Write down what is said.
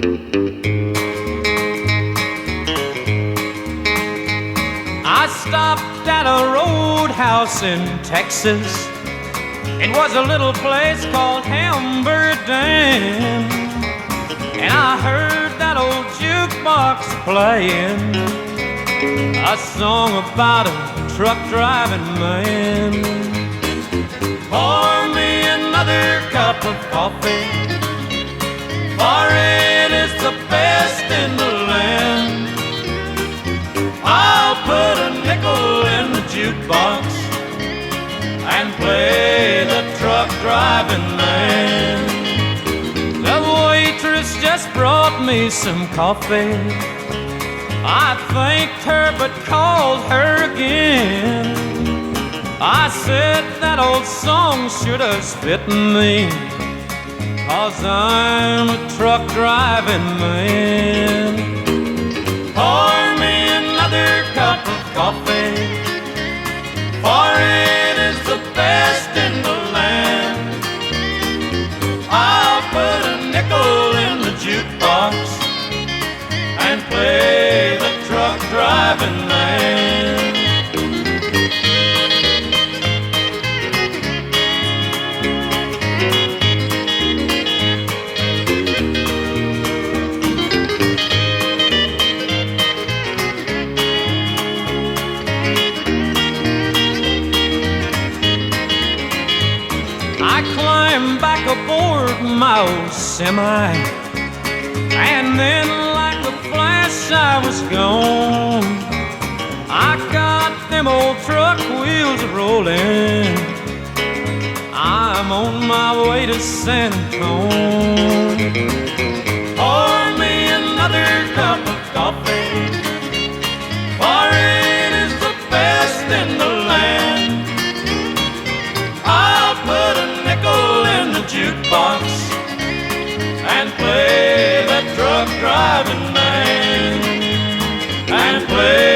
I stopped at a roadhouse in Texas. It was a little place called Hamburgdan, and I heard that old jukebox playing a song about a truck driving man. Pour me another cup of coffee, for it is the best in the land. I'll put a nickel in the jukebox and play the truck driving man. The waitress just brought me some coffee. I thanked her but called her again. I said that old song should have spit me, 'cause I'm a truck driving man. Pour me another cup of coffee, for it is the best in the land. I'll put a nickel in the jukebox and play the truck driving man. I climbed back aboard my old semi, and then like a flash I was gone. I got them old truck wheels rolling. I'm on my way to San Antonio. Pour me another cup of coffee, for it is the best in the land. I'll put a nickel in the jukebox and play the truck driving man, and play